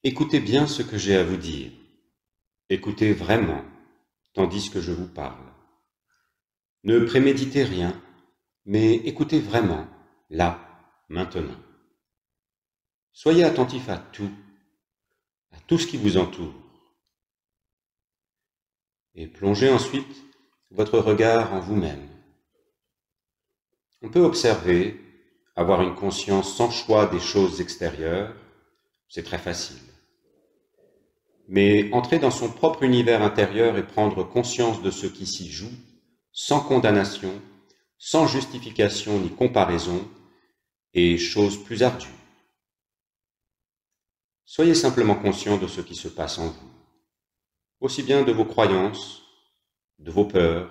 Écoutez bien ce que j'ai à vous dire. Écoutez vraiment, tandis que je vous parle. Ne préméditez rien, mais écoutez vraiment, là, maintenant. Soyez attentif à tout ce qui vous entoure. Et plongez ensuite votre regard en vous-même. On peut observer, avoir une conscience sans choix des choses extérieures, c'est très facile. Mais entrer dans son propre univers intérieur et prendre conscience de ce qui s'y joue, sans condamnation, sans justification ni comparaison, est chose plus ardue. Soyez simplement conscient de ce qui se passe en vous, aussi bien de vos croyances, de vos peurs,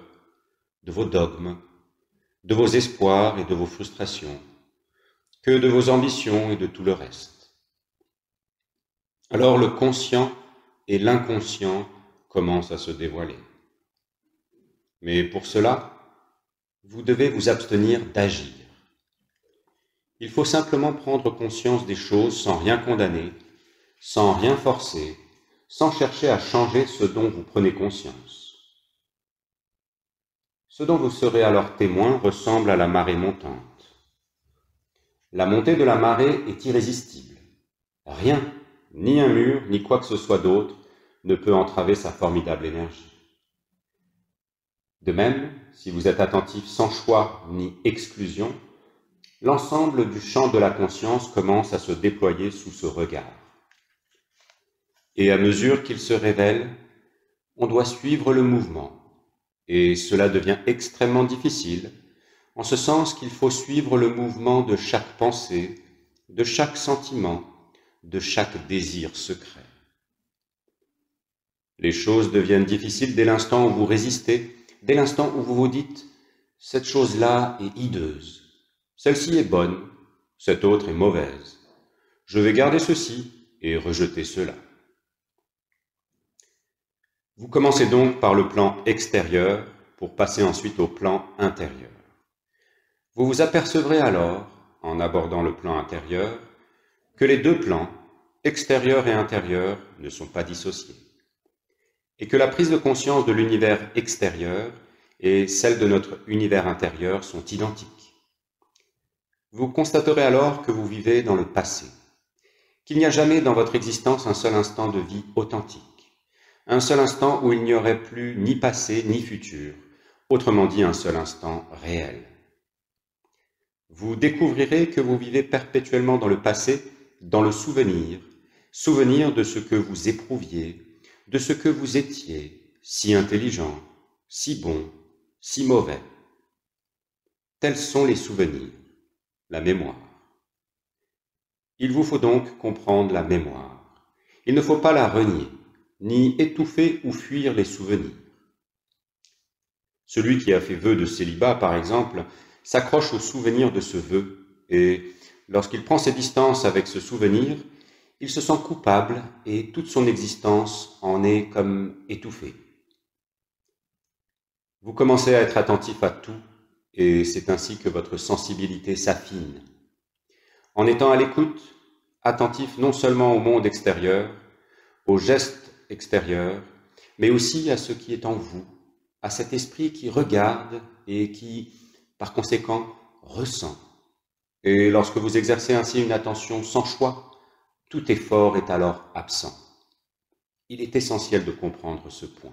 de vos dogmes, de vos espoirs et de vos frustrations, que de vos ambitions et de tout le reste. Alors le conscient et l'inconscient commencent à se dévoiler. Mais pour cela, vous devez vous abstenir d'agir. Il faut simplement prendre conscience des choses sans rien condamner, sans rien forcer, sans chercher à changer ce dont vous prenez conscience. Ce dont vous serez alors témoin ressemble à la marée montante. La montée de la marée est irrésistible. Rien, ni un mur, ni quoi que ce soit d'autre, ne peut entraver sa formidable énergie. De même, si vous êtes attentif sans choix ni exclusion, l'ensemble du champ de la conscience commence à se déployer sous ce regard. Et à mesure qu'il se révèle, on doit suivre le mouvement. Et cela devient extrêmement difficile, en ce sens qu'il faut suivre le mouvement de chaque pensée, de chaque sentiment, de chaque désir secret. Les choses deviennent difficiles dès l'instant où vous résistez, dès l'instant où vous vous dites « cette chose-là est hideuse, celle-ci est bonne, cette autre est mauvaise, je vais garder ceci et rejeter cela ». Vous commencez donc par le plan extérieur pour passer ensuite au plan intérieur. Vous vous apercevrez alors, en abordant le plan intérieur, que les deux plans, extérieur et intérieur, ne sont pas dissociés, et que la prise de conscience de l'univers extérieur et celle de notre univers intérieur sont identiques. Vous constaterez alors que vous vivez dans le passé, qu'il n'y a jamais dans votre existence un seul instant de vie authentique, un seul instant où il n'y aurait plus ni passé ni futur, autrement dit un seul instant réel. Vous découvrirez que vous vivez perpétuellement dans le passé, dans le souvenir, souvenir de ce que vous éprouviez, de ce que vous étiez, si intelligent, si bon, si mauvais. Tels sont les souvenirs, la mémoire. Il vous faut donc comprendre la mémoire. Il ne faut pas la renier, ni étouffer ou fuir les souvenirs. Celui qui a fait vœu de célibat, par exemple, s'accroche au souvenir de ce vœu, et lorsqu'il prend ses distances avec ce souvenir, il se sent coupable et toute son existence en est comme étouffée. Vous commencez à être attentif à tout, et c'est ainsi que votre sensibilité s'affine. En étant à l'écoute, attentif non seulement au monde extérieur, aux gestes extérieurs, mais aussi à ce qui est en vous, à cet esprit qui regarde et qui, par conséquent, ressent. Et lorsque vous exercez ainsi une attention sans choix, tout effort est alors absent. Il est essentiel de comprendre ce point.